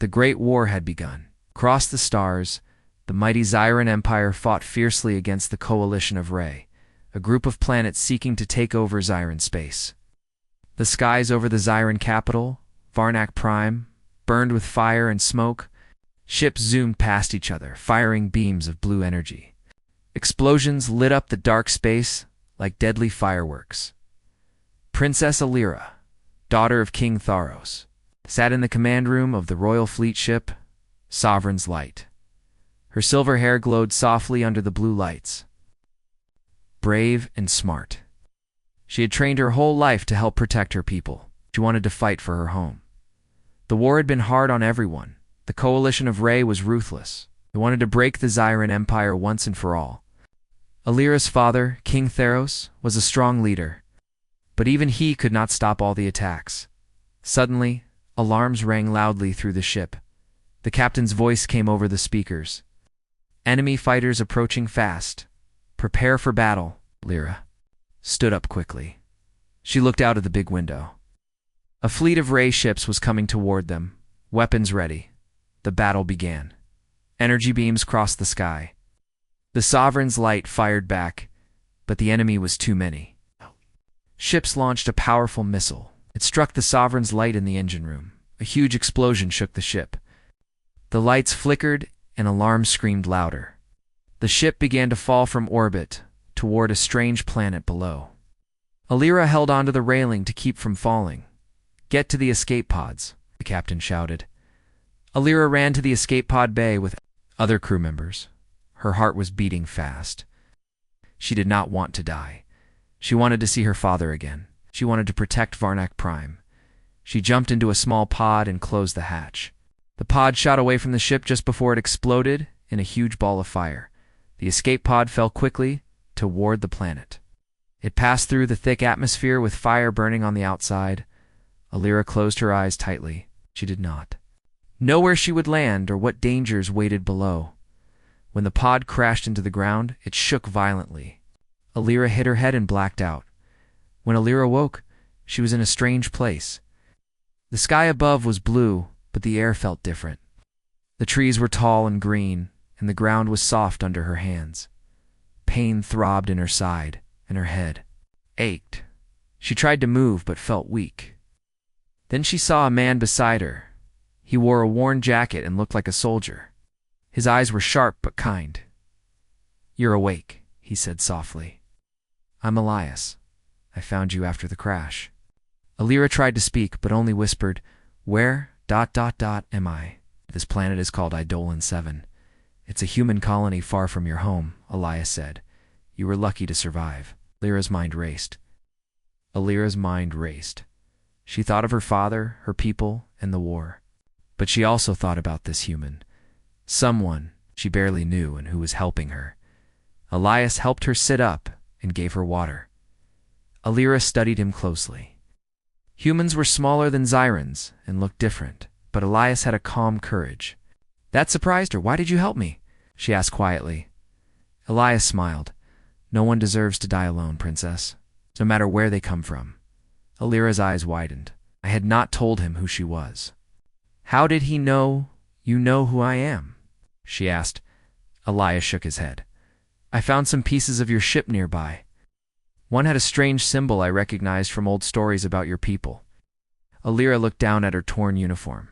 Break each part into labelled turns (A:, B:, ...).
A: The Great War had begun. Across the stars, the mighty Zyran Empire fought fiercely against the coalition of Re, a group of planets seeking to take over Zyran space. The skies over the Zyran capital, Varnak Prime, burned with fire and smoke. Ships zoomed past each other, firing beams of blue energy. Explosions lit up the dark space like deadly fireworks. Princess Alira, daughter of King Tharos, sat in the command room of the royal fleet ship, Sovereign's Light. Her silver hair glowed softly under the blue lights. Brave and smart. She had trained her whole life to help protect her people. She wanted to fight for her home. The war had been hard on everyone. The coalition of Re was ruthless. They wanted to break the Zyran Empire once and for all. Alira's father, King Tharos, was a strong leader, but even he could not stop all the attacks. Suddenly, alarms rang loudly through the ship. The captain's voice came over the speakers. Enemy fighters approaching fast. Prepare for battle. Alira stood up quickly. She looked out of the big window. A fleet of Re ships was coming toward them, weapons ready. The battle began. Energy beams crossed the sky. The Sovereign's Light fired back, but the enemy was too many. Ships launched a powerful missile. It struck the Sovereign's Light in the engine room. A huge explosion shook the ship. The lights flickered and alarms screamed louder. The ship began to fall from orbit toward a strange planet below. Alira held onto the railing to keep from falling. "Get to the escape pods," the captain shouted. Alira ran to the escape pod bay with other crew members. Her heart was beating fast. She did not want to die. She wanted to see her father again. She wanted to protect Varnak Prime. She jumped into a small pod and closed the hatch. The pod shot away from the ship just before it exploded in a huge ball of fire. The escape pod fell quickly toward the planet. It passed through the thick atmosphere with fire burning on the outside. Alira closed her eyes tightly. She did not know where she would land or what dangers waited below. When the pod crashed into the ground, it shook violently. Alira hit her head and blacked out. When Alira woke, she was in a strange place. The sky above was blue, but the air felt different. The trees were tall and green, and the ground was soft under her hands. Pain throbbed in her side, and her head ached. She tried to move, but felt weak. Then she saw a man beside her. He wore a worn jacket and looked like a soldier. His eyes were sharp but kind. "You're awake," he said softly. "I'm Elias. I found you after the crash." Alira tried to speak, but only whispered, "Where, am I?" "This planet is called Eidolon 7. It's a human colony far from your home," Elias said. "You were lucky to survive." Alira's mind raced. She thought of her father, her people, and the war. But she also thought about this human. Someone she barely knew and who was helping her. Elias helped her sit up and gave her water. Alira studied him closely. Humans were smaller than Zyrans and looked different, but Elias had a calm courage. That surprised her. "Why did you help me?" she asked quietly. Elias smiled. "No one deserves to die alone, princess, no matter where they come from." Alira's eyes widened. I had not told him who she was. "How did he know you know who I am?" she asked. Elias shook his head. "I found some pieces of your ship nearby. One had a strange symbol I recognized from old stories about your people." Alira looked down at her torn uniform.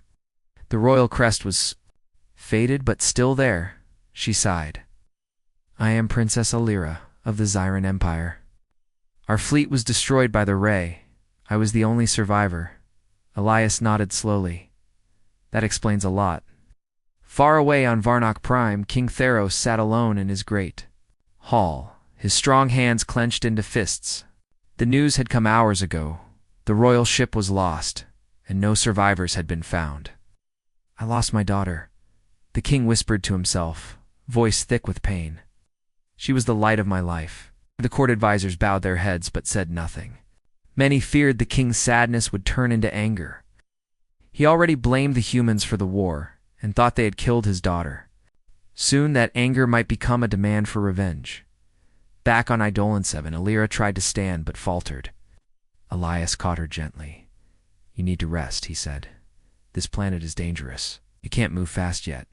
A: The royal crest was faded but still there. She sighed. "I am Princess Alira of the Zyran Empire. Our fleet was destroyed by the Ray. I was the only survivor." Elias nodded slowly. "That explains a lot." Far away on Varnak Prime, King Tharos sat alone in his great hall, his strong hands clenched into fists. The news had come hours ago. The royal ship was lost, and no survivors had been found. "I lost my daughter," the king whispered to himself, voice thick with pain. "She was the light of my life." The court advisors bowed their heads but said nothing. Many feared the king's sadness would turn into anger. He already blamed the humans for the war and thought they had killed his daughter. Soon that anger might become a demand for revenge. Back on Eidolon 7, Alira tried to stand but faltered. Elias caught her gently. "You need to rest," he said. "This planet is dangerous." You can't move fast yet.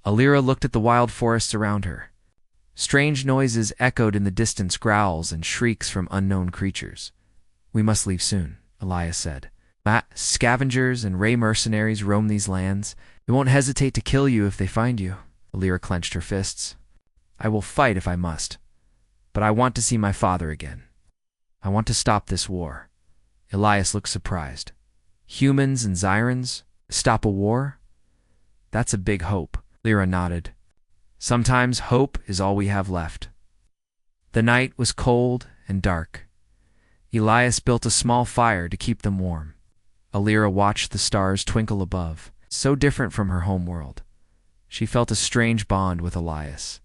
A: Alira looked at the wild forests around her. Strange noises echoed in the distance, growls and shrieks from unknown creatures. We must leave soon, Elias said. Scavengers and Ray mercenaries roam these lands. They won't hesitate to kill you if they find you. Alira clenched her fists. I will fight if I must. But I want to see my father again. I want to stop this war. Elias looked surprised. Humans and Zyrans? Stop a war? That's a big hope. Lyra nodded. Sometimes hope is all we have left. The night was cold and dark. Elias built a small fire to keep them warm. Alira watched the stars twinkle above, so different from her home world. She felt a strange bond with Elias.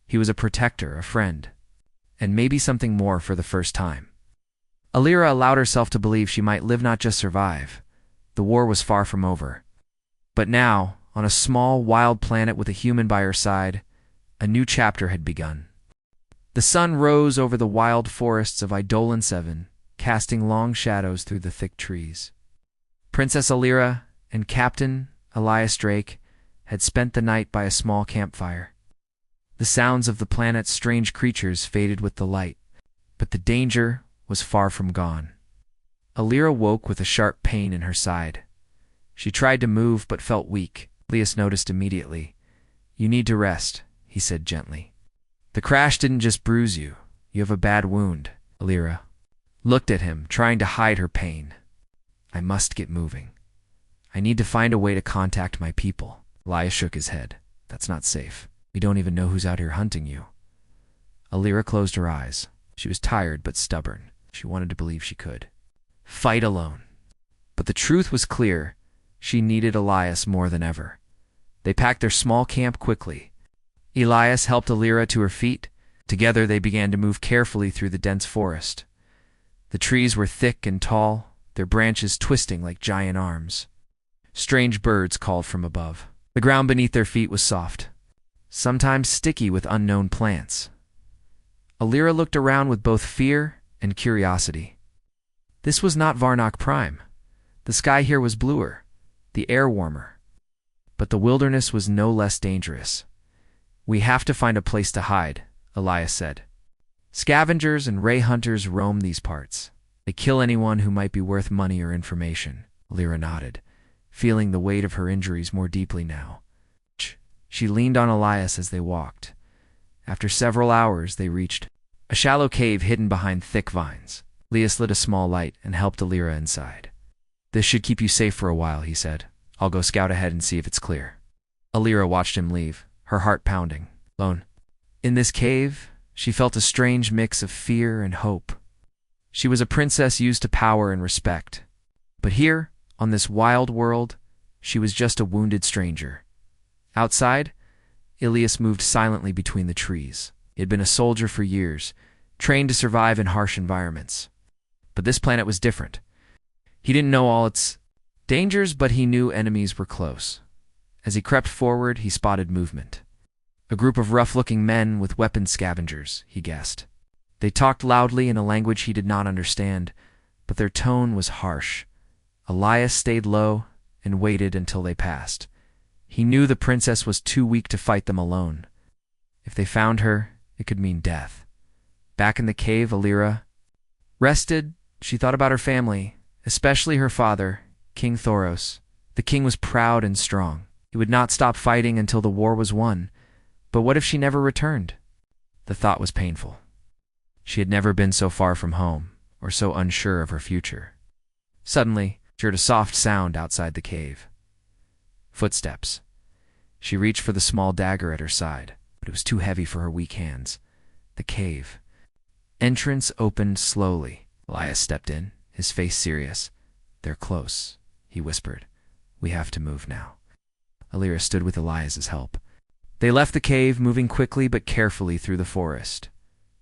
A: He was a protector, a friend, and maybe something more for the first time. Alira allowed herself to believe she might live, not just survive. The war was far from over. But now, on a small, wild planet with a human by her side, a new chapter had begun. The sun rose over the wild forests of Eidolon 7, casting long shadows through the thick trees. Princess Alira and Captain Elias Drake had spent the night by a small campfire. The sounds of the planet's strange creatures faded with the light, but the danger was far from gone. Alira woke with a sharp pain in her side. She tried to move but felt weak. Elias noticed immediately. You need to rest, he said gently. The crash didn't just bruise you. You have a bad wound. Alira looked at him, trying to hide her pain. I must get moving. I need to find a way to contact my people. Elias shook his head. That's not safe. We don't even know who's out here hunting you. Alira closed her eyes. She was tired but stubborn. She wanted to believe she could fight alone. But the truth was clear. She needed Elias more than ever. They packed their small camp quickly. Elias helped Alira to her feet. Together they began to move carefully through the dense forest. The trees were thick and tall, their branches twisting like giant arms. Strange birds called from above. The ground beneath their feet was soft, sometimes sticky with unknown plants. Alira looked around with both fear and curiosity. This was not Varnock Prime. The sky here was bluer, the air warmer. But the wilderness was no less dangerous. We have to find a place to hide, Elias said. Scavengers and ray hunters roam these parts. They kill anyone who might be worth money or information. Alira nodded, feeling the weight of her injuries more deeply now. She leaned on Elias as they walked. After several hours, they reached a shallow cave hidden behind thick vines. Elias lit a small light and helped Alira inside. This should keep you safe for a while, he said. I'll go scout ahead and see if it's clear. Alira watched him leave, her heart pounding. Alone. In this cave, she felt a strange mix of fear and hope. She was a princess used to power and respect. But here, on this wild world, she was just a wounded stranger. Outside, Elias moved silently between the trees. He had been a soldier for years, trained to survive in harsh environments. But this planet was different. He didn't know all its dangers, but he knew enemies were close. As he crept forward, he spotted movement. A group of rough-looking men with weapon scavengers, he guessed. They talked loudly in a language he did not understand, but their tone was harsh. Elias stayed low and waited until they passed. He knew the princess was too weak to fight them alone. If they found her, it could mean death. Back in the cave, Alira rested. She thought about her family, especially her father, King Thoros. The king was proud and strong. He would not stop fighting until the war was won. But what if she never returned? The thought was painful. She had never been so far from home, or so unsure of her future. Suddenly, she heard a soft sound outside the cave. Footsteps. She reached for the small dagger at her side, but it was too heavy for her weak hands. The cave. Entrance opened slowly. Elias stepped in, his face serious. They're close, he whispered. We have to move now. Alira stood with Elias's help. They left the cave, moving quickly but carefully through the forest.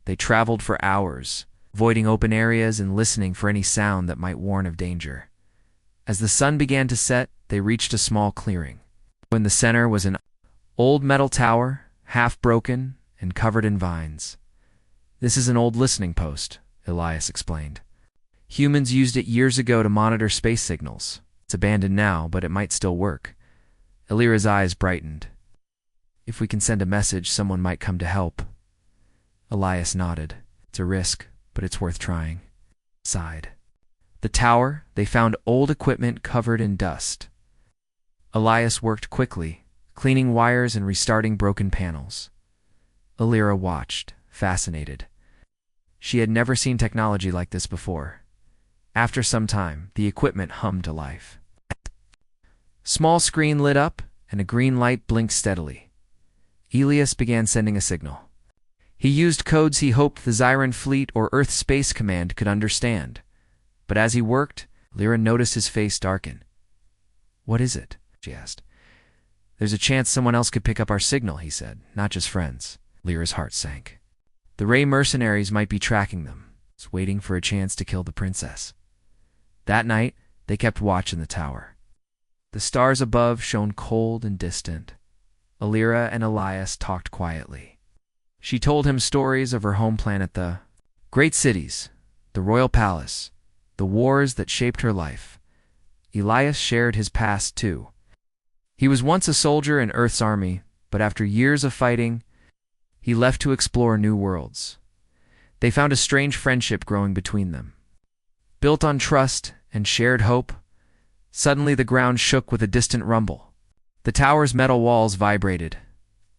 A: They traveled for hours, avoiding open areas and listening for any sound that might warn of danger. As the sun began to set, they reached a small clearing. In the center was an old metal tower, half broken and covered in vines. This is an old listening post, Elias explained. Humans used it years ago to monitor space signals. It's abandoned now, but it might still work. Alira's eyes brightened. If we can send a message, someone might come to help. Elias nodded. It's a risk, but it's worth trying. Sighed. The tower, they found old equipment covered in dust. Elias worked quickly, cleaning wires and restarting broken panels. Alira watched, fascinated. She had never seen technology like this before. After some time, the equipment hummed to life. Small screen lit up, and a green light blinked steadily. Elias began sending a signal. He used codes he hoped the Zyran fleet or Earth Space Command could understand. But as he worked, Lyra noticed his face darken. "What is it?" she asked. "There's a chance someone else could pick up our signal," he said, "not just friends." Lyra's heart sank. The Ray mercenaries might be tracking them, waiting for a chance to kill the princess. That night, they kept watch in the tower. The stars above shone cold and distant. Alira and Elias talked quietly. She told him stories of her home planet, the great cities, the royal palace, the wars that shaped her life. Elias shared his past too. He was once a soldier in Earth's army, but after years of fighting, he left to explore new worlds. They found a strange friendship growing between them. Built on trust and shared hope, suddenly the ground shook with a distant rumble. The tower's metal walls vibrated.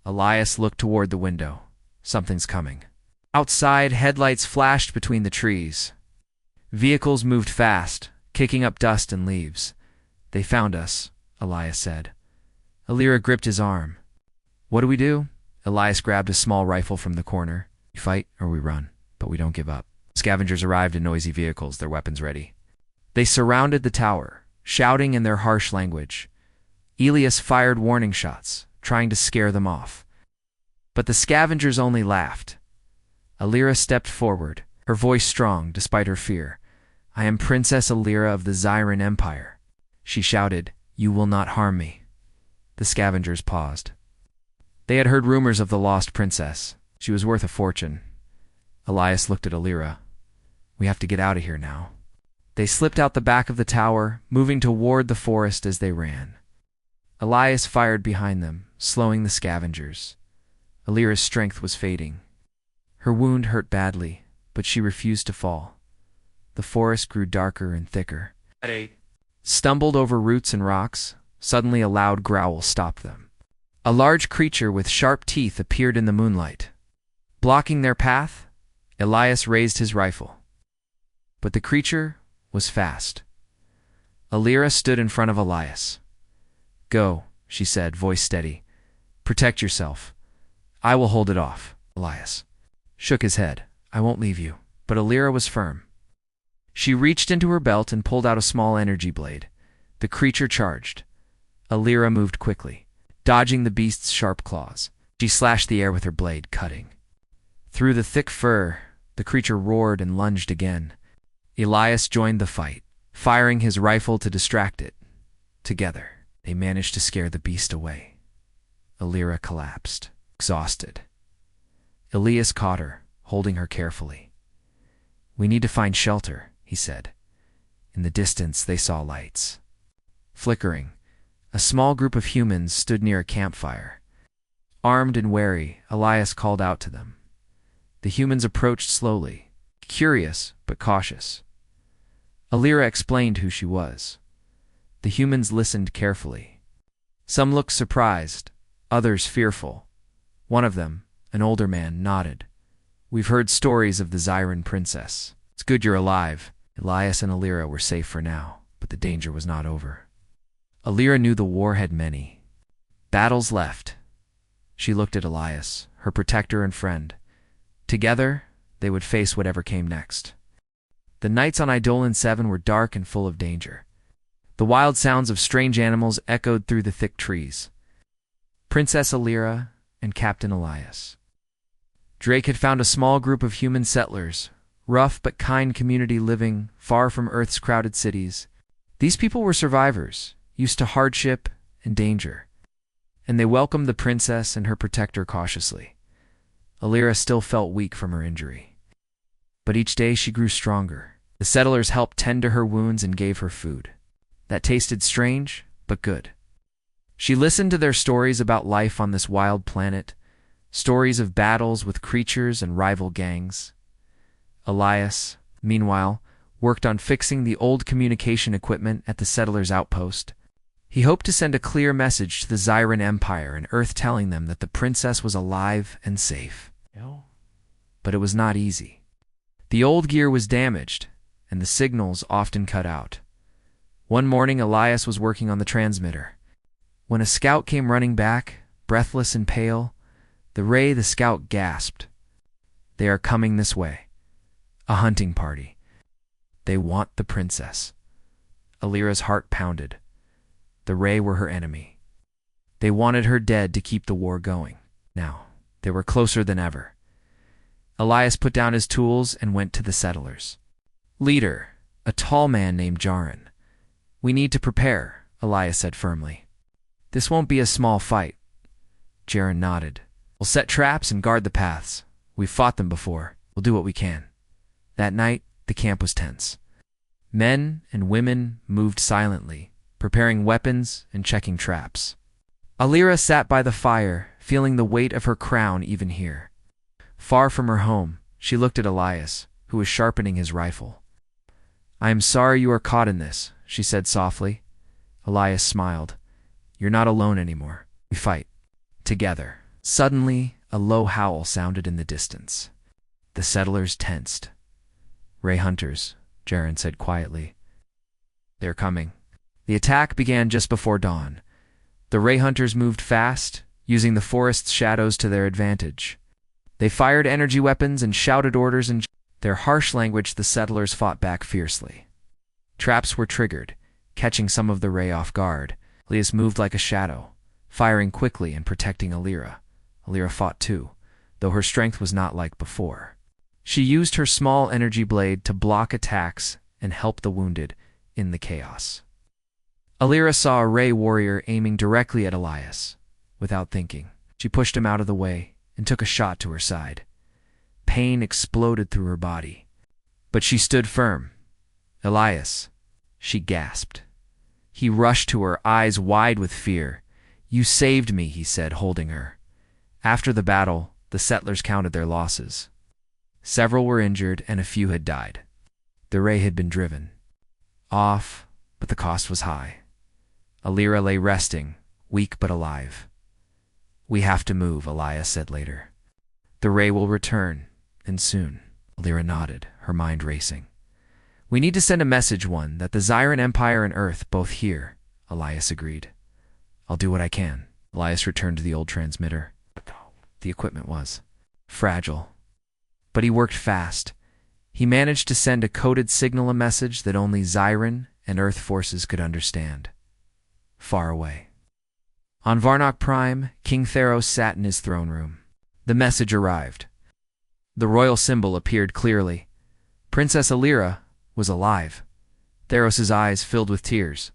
A: Elias looked toward the window. Something's coming. Outside, headlights flashed between the trees. Vehicles moved fast, kicking up dust and leaves. "They found us," Elias said. Alira gripped his arm. "What do we do?" Elias grabbed a small rifle from the corner. "We fight or we run, but we don't give up." Scavengers arrived in noisy vehicles, their weapons ready. They surrounded the tower, shouting in their harsh language. Elias fired warning shots, trying to scare them off. But the scavengers only laughed. Alira stepped forward, her voice strong despite her fear. "I am Princess Alira of the Zyran Empire." She shouted, "You will not harm me." The scavengers paused. They had heard rumors of the lost princess. She was worth a fortune. Elias looked at Alira. "We have to get out of here now." They slipped out the back of the tower, moving toward the forest as they ran. Elias fired behind them, slowing the scavengers. Alira's strength was fading. Her wound hurt badly, but she refused to fall. The forest grew darker and thicker. Stumbled over roots and rocks. Suddenly a loud growl stopped them. A large creature with sharp teeth appeared in the moonlight. Blocking their path, Elias raised his rifle. But the creature was fast. Alira stood in front of Elias. "Go," she said, voice steady. "Protect yourself. I will hold it off." Elias shook his head. "I won't leave you." But Alira was firm. She reached into her belt and pulled out a small energy blade. The creature charged. Alira moved quickly, dodging the beast's sharp claws. She slashed the air with her blade, cutting. Through the thick fur, the creature roared and lunged again. Elias joined the fight, firing his rifle to distract it. Together, they managed to scare the beast away. Alira collapsed, exhausted. Elias caught her, holding her carefully. "We need to find shelter," he said. In the distance, they saw lights. Flickering, a small group of humans stood near a campfire. Armed and wary, Elias called out to them. The humans approached slowly, curious but cautious. Alira explained who she was. The humans listened carefully. Some looked surprised, others fearful. One of them, an older man, nodded. "We've heard stories of the Zyran princess. It's good you're alive." Elias and Alira were safe for now, but the danger was not over. Alira knew the war had many battles left. She looked at Elias, her protector and friend. Together, they would face whatever came next. The nights on Eidolon 7 were dark and full of danger. The wild sounds of strange animals echoed through the thick trees. Princess Alira and Captain Elias. Drake had found a small group of human settlers, rough but kind community living far from Earth's crowded cities. These people were survivors, used to hardship and danger, and they welcomed the princess and her protector cautiously. Alira still felt weak from her injury. But each day she grew stronger. The settlers helped tend to her wounds and gave her food. That tasted strange, but good. She listened to their stories about life on this wild planet, stories of battles with creatures and rival gangs. Elias, meanwhile, worked on fixing the old communication equipment at the settlers' outpost. He hoped to send a clear message to the Zyran Empire and Earth telling them that the princess was alive and safe. But it was not easy. The old gear was damaged, and the signals often cut out. One morning, Elias was working on the transmitter. When a scout came running back, breathless and pale, the scout gasped. "They are coming this way. A hunting party. They want the princess." Alira's heart pounded. The Ray were her enemy. They wanted her dead to keep the war going. Now, they were closer than ever. Elias put down his tools and went to the settlers. "Leader, a tall man named Jarin. We need to prepare," Elias said firmly. "This won't be a small fight." Jarin nodded. "We'll set traps and guard the paths. We've fought them before. We'll do what we can." That night, the camp was tense. Men and women moved silently, preparing weapons and checking traps. Alira sat by the fire, feeling the weight of her crown even here. Far from her home, she looked at Elias, who was sharpening his rifle. "I am sorry you are caught in this," she said softly. Elias smiled. "You're not alone anymore. We fight. Together." Suddenly, a low howl sounded in the distance. The settlers tensed. "Ray hunters," Jarin said quietly. "They're coming." The attack began just before dawn. The Ray hunters moved fast, using the forest's shadows to their advantage. They fired energy weapons and shouted orders in their harsh language. The settlers fought back fiercely. Traps were triggered, catching some of the Ray off guard. Elias moved like a shadow, firing quickly and protecting Alira. Alira fought too, though her strength was not like before. She used her small energy blade to block attacks and help the wounded in the chaos. Alira saw a Ray warrior aiming directly at Elias. Without thinking, she pushed him out of the way and took a shot to her side. Pain exploded through her body, but she stood firm. "Elias," she gasped. He rushed to her, eyes wide with fear. "You saved me," he said, holding her. After the battle, the settlers counted their losses. Several were injured and a few had died. The Ray had been driven off, but the cost was high. Alira lay resting, weak but alive. "We have to move," Elias said later. "The Ray will return, and soon." Alira nodded, her mind racing. "We need to send a message, one that the Zyran Empire and Earth both hear," Elias agreed. "I'll do what I can." Elias returned to the old transmitter. The equipment was fragile, but he worked fast. He managed to send a coded signal, a message that only Zyran and Earth forces could understand. Far away. On Varnock Prime, King Theros sat in his throne room. The message arrived. The royal symbol appeared clearly. Princess Alira was alive. Theros' eyes filled with tears.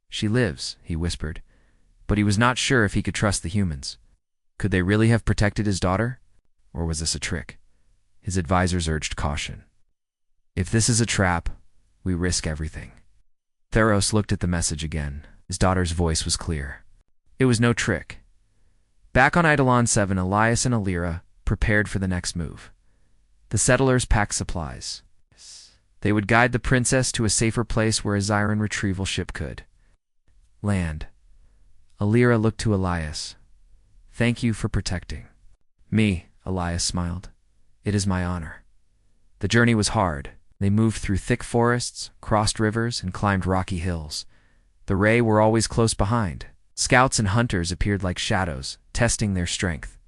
A: "She lives," he whispered, but he was not sure if he could trust the humans. Could they really have protected his daughter? Or was this a trick? His advisors urged caution. "If this is a trap, we risk everything." Theros looked at the message again. His daughter's voice was clear. It was no trick. Back on Eidolon 7, Elias and Alira prepared for the next move. The settlers packed supplies. They would guide the princess to a safer place where a Zyran retrieval ship could land. Alira looked to Elias. "Thank you for protecting me," Elias smiled. "It is my honor." The journey was hard. They moved through thick forests, crossed rivers, and climbed rocky hills. The Ray were always close behind. Scouts and hunters appeared like shadows, testing their strength.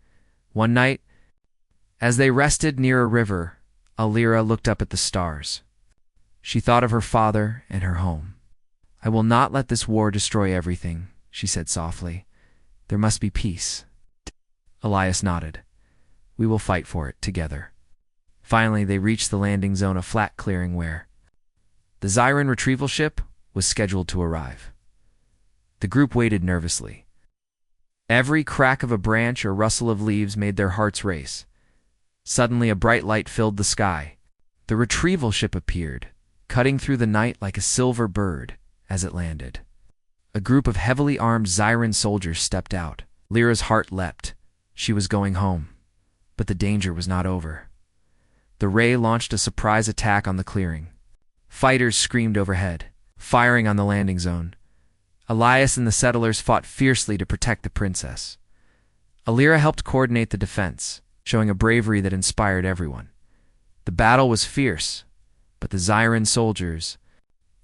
A: One night, as they rested near a river, Alira looked up at the stars. She thought of her father and her home. "I will not let this war destroy everything," she said softly. "There must be peace." Elias nodded. "We will fight for it together." Finally, they reached the landing zone, a flat clearing where the Zyran retrieval ship was scheduled to arrive. The group waited nervously. Every crack of a branch or rustle of leaves made their hearts race. Suddenly, a bright light filled the sky. The retrieval ship appeared, cutting through the night like a silver bird as it landed. A group of heavily armed Zyran soldiers stepped out. Lyra's heart leapt. She was going home. But the danger was not over. The Ray launched a surprise attack on the clearing. Fighters screamed overhead, firing on the landing zone. Elias and the settlers fought fiercely to protect the princess. Alira helped coordinate the defense, showing a bravery that inspired everyone. The battle was fierce, but the Zyran soldiers,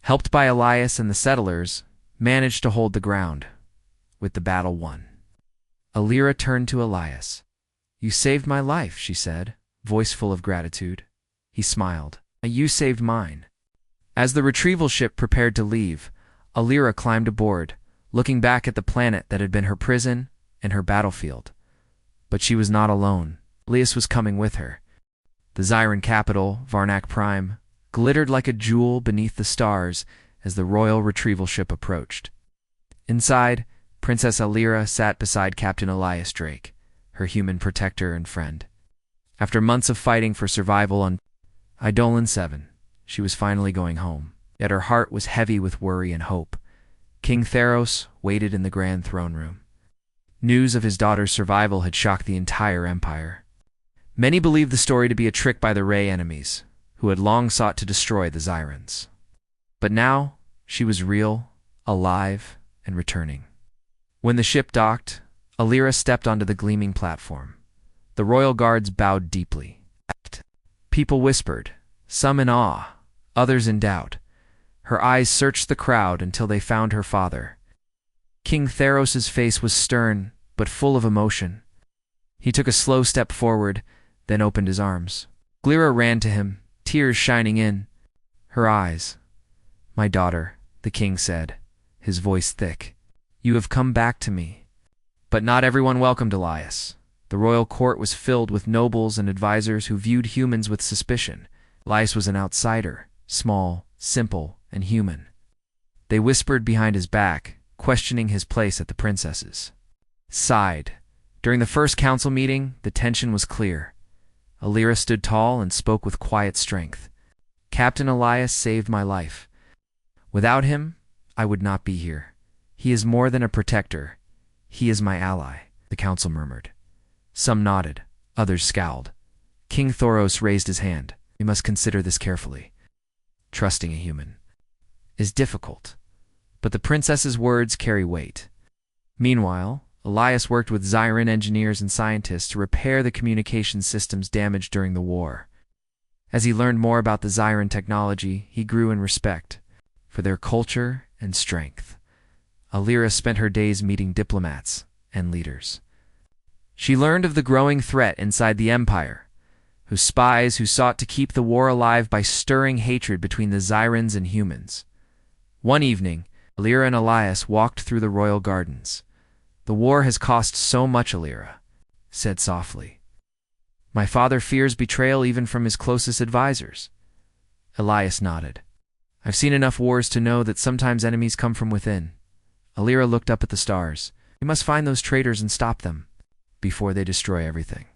A: helped by Elias and the settlers, managed to hold the ground, with the battle won. Alira turned to Elias. "You saved my life," she said, voice full of gratitude. He smiled. "You saved mine." As the retrieval ship prepared to leave, Alira climbed aboard, looking back at the planet that had been her prison and her battlefield. But she was not alone. Elias was coming with her. The Zyran capital, Varnak Prime, glittered like a jewel beneath the stars as the royal retrieval ship approached. Inside, Princess Alira sat beside Captain Elias Drake, her human protector and friend. After months of fighting for survival on Eidolon 7, she was finally going home. Yet her heart was heavy with worry and hope. King Theros waited in the grand throne room. News of his daughter's survival had shocked the entire empire. Many believed the story to be a trick by the Ray enemies, who had long sought to destroy the Zyrans. But now, she was real, alive, and returning. When the ship docked, Alira stepped onto the gleaming platform. The royal guards bowed deeply. People whispered, some in awe, others in doubt. Her eyes searched the crowd until they found her father. King Theros' face was stern, but full of emotion. He took a slow step forward, then opened his arms. Glira ran to him, tears shining in her eyes. "My daughter," the king said, his voice thick. "You have come back to me." But not everyone welcomed Elias. The royal court was filled with nobles and advisors who viewed humans with suspicion. Elias was an outsider, small, simple, and human. They whispered behind his back, questioning his place at the princess's side. During the first council meeting, the tension was clear. Alira stood tall and spoke with quiet strength. "Captain Elias saved my life. Without him, I would not be here. He is more than a protector. He is my ally," the council murmured. Some nodded, others scowled. King Thoros raised his hand. "We must consider this carefully. Trusting a human is difficult, but the princess's words carry weight." Meanwhile, Elias worked with Zyran engineers and scientists to repair the communication systems damaged during the war. As he learned more about the Zyran technology, he grew in respect for their culture and strength. Alira spent her days meeting diplomats and leaders. She learned of the growing threat inside the empire, whose spies who sought to keep the war alive by stirring hatred between the Zyrans and humans. One evening, Alira and Elias walked through the royal gardens. "The war has cost so much," Alira said softly. "My father fears betrayal even from his closest advisors." Elias nodded. "I've seen enough wars to know that sometimes enemies come from within." Alira looked up at the stars. "We must find those traitors and stop them before they destroy everything."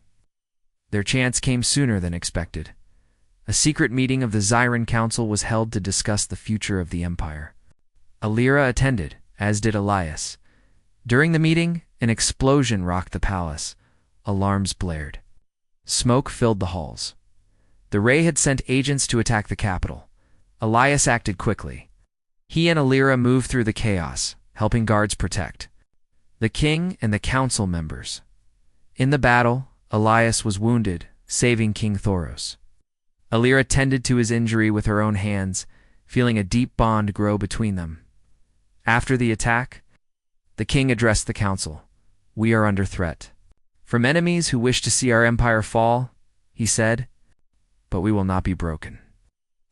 A: Their chance came sooner than expected. A secret meeting of the Zyran Council was held to discuss the future of the empire. Alira attended, as did Elias. During the meeting, an explosion rocked the palace. Alarms blared. Smoke filled the halls. The Ray had sent agents to attack the capital. Elias acted quickly. He and Alira moved through the chaos, helping guards protect the king and the council members. In the battle, Elias was wounded, saving King Thoros. Alira tended to his injury with her own hands, feeling a deep bond grow between them. After the attack, the king addressed the council. "We are under threat from enemies who wish to see our empire fall," he said, "but we will not be broken.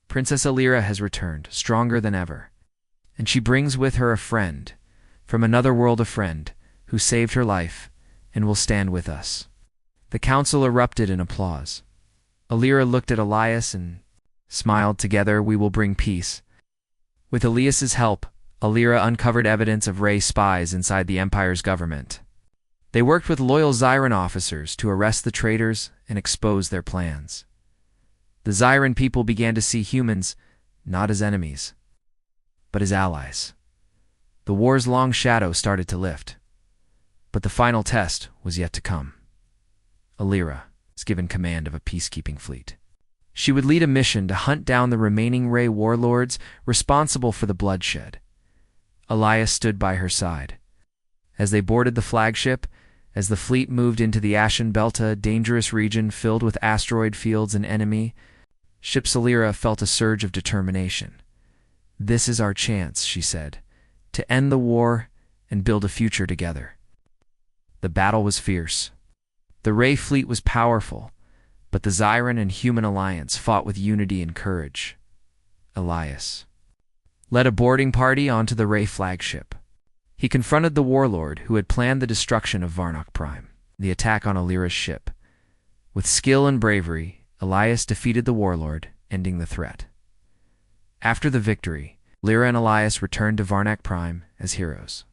A: Princess Alira has returned, stronger than ever, and she brings with her a friend, from another world a friend, who saved her life and will stand with us." The council erupted in applause. Alira looked at Elias and smiled. "Together we will bring peace." With Elias's help, Alira uncovered evidence of Ray spies inside the Empire's government. They worked with loyal Zyran officers to arrest the traitors and expose their plans. The Zyran people began to see humans not as enemies, but as allies. The war's long shadow started to lift. But the final test was yet to come. Alira was given command of a peacekeeping fleet. She would lead a mission to hunt down the remaining Ray warlords responsible for the bloodshed. Elias stood by her side. As they boarded the flagship, as the fleet moved into the Ashen Belt, a dangerous region filled with asteroid fields and enemy, ship's Alira felt a surge of determination. "This is our chance," she said, "to end the war and build a future together." The battle was fierce. The Ray fleet was powerful, but the Zyran and human alliance fought with unity and courage. Elias led a boarding party onto the Ray flagship. He confronted the warlord who had planned the destruction of Varnock Prime, the attack on Alira's ship. With skill and bravery, Elias defeated the warlord, ending the threat. After the victory, Alira and Elias returned to Varnock Prime as heroes.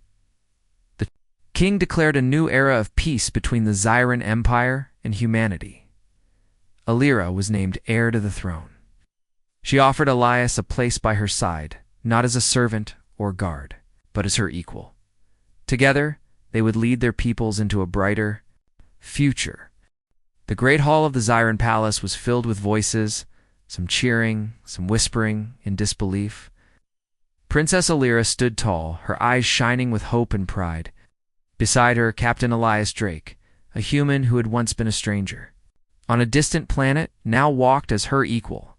A: The king declared a new era of peace between the Zyran Empire and humanity. Alira was named heir to the throne. She offered Elias a place by her side, not as a servant or guard, but as her equal. Together, they would lead their peoples into a brighter future. The great hall of the Zyran Palace was filled with voices, some cheering, some whispering in disbelief. Princess Alira stood tall, her eyes shining with hope and pride. Beside her, Captain Elias Drake, a human who had once been a stranger. On a distant planet, now walked as her equal.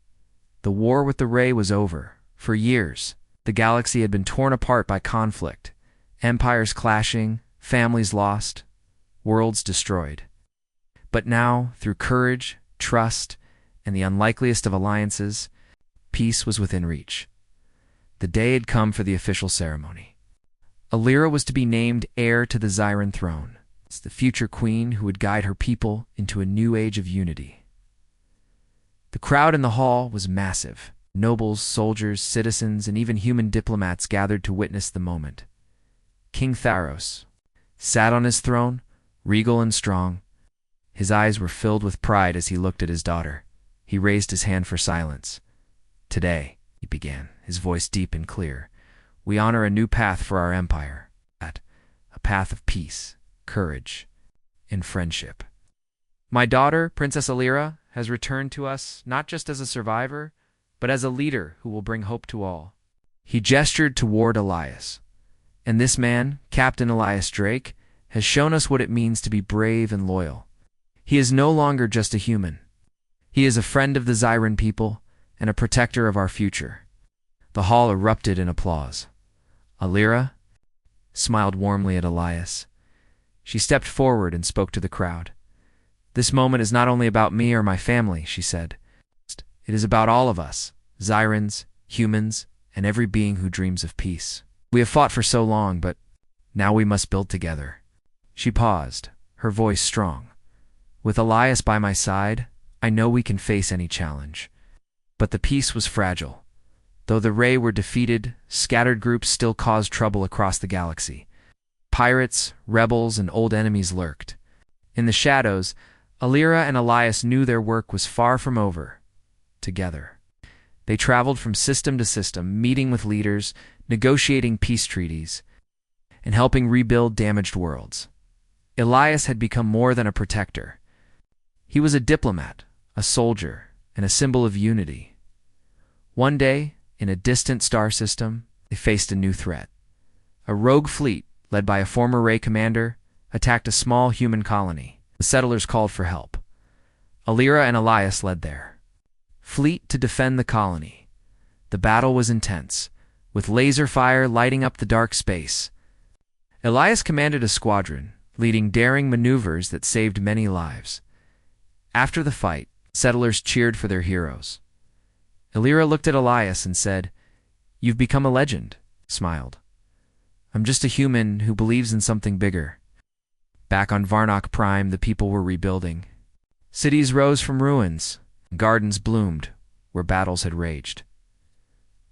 A: The war with the Ray was over. For years, the galaxy had been torn apart by conflict. Empires clashing, families lost, worlds destroyed. But now, through courage, trust, and the unlikeliest of alliances, peace was within reach. The day had come for the official ceremony. Alira was to be named heir to the Zyran throne, the future queen who would guide her people into a new age of unity. The crowd in the hall was massive. Nobles, soldiers, citizens, and even human diplomats gathered to witness the moment. King Tharos sat on his throne, regal and strong. His eyes were filled with pride as he looked at his daughter. He raised his hand for silence. "Today," he began, his voice deep and clear, "we honor a new path for our empire, a path of peace, courage, and friendship. My daughter, Princess Alira, has returned to us not just as a survivor, but as a leader who will bring hope to all." He gestured toward Elias. "And this man, Captain Elias Drake, has shown us what it means to be brave and loyal. He is no longer just a human. He is a friend of the Zyran people and a protector of our future." The hall erupted in applause. Alira smiled warmly at Elias. She stepped forward and spoke to the crowd. "This moment is not only about me or my family," she said. "It is about all of us, Zyrans, humans, and every being who dreams of peace. We have fought for so long, but now we must build together." She paused, her voice strong. "With Elias by my side, I know we can face any challenge." But the peace was fragile. Though the Ray were defeated, scattered groups still caused trouble across the galaxy. Pirates, rebels, and old enemies lurked. In the shadows, Alira and Elias knew their work was far from over. Together, they traveled from system to system, meeting with leaders, negotiating peace treaties, and helping rebuild damaged worlds. Elias had become more than a protector. He was a diplomat, a soldier, and a symbol of unity. One day, in a distant star system, they faced a new threat. A rogue fleet, led by a former Ray commander, attacked a small human colony. The settlers called for help. Alira and Elias led their fleet to defend the colony. The battle was intense, with laser fire lighting up the dark space. Elias commanded a squadron, leading daring maneuvers that saved many lives. After the fight, settlers cheered for their heroes. Alira looked at Elias and said, "You've become a legend," smiled. "I'm just a human who believes in something bigger." Back on Varnock Prime, the people were rebuilding. Cities rose from ruins, gardens bloomed where battles had raged.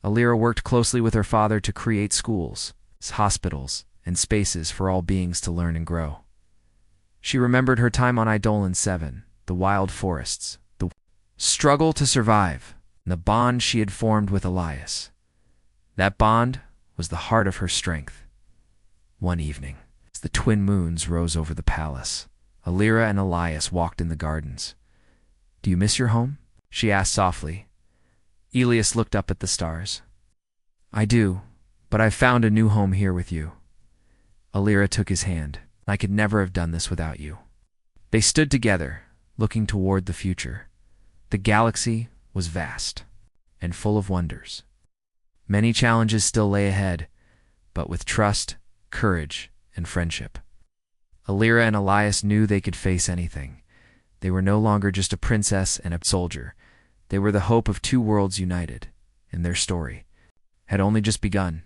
A: Alira worked closely with her father to create schools, hospitals, and spaces for all beings to learn and grow. She remembered her time on Eidolon 7, the wild forests, the struggle to survive, and the bond she had formed with Elias. That bond was the heart of her strength. One evening, as the twin moons rose over the palace, Alira and Elias walked in the gardens. "Do you miss your home?" she asked softly. Elias looked up at the stars. "I do, but I've found a new home here with you." Alira took his hand. "I could never have done this without you." They stood together, looking toward the future. The galaxy was vast and full of wonders. Many challenges still lay ahead, but with trust, courage, and friendship, Alira and Elias knew they could face anything. They were no longer just a princess and a soldier. They were the hope of two worlds united, and their story had only just begun.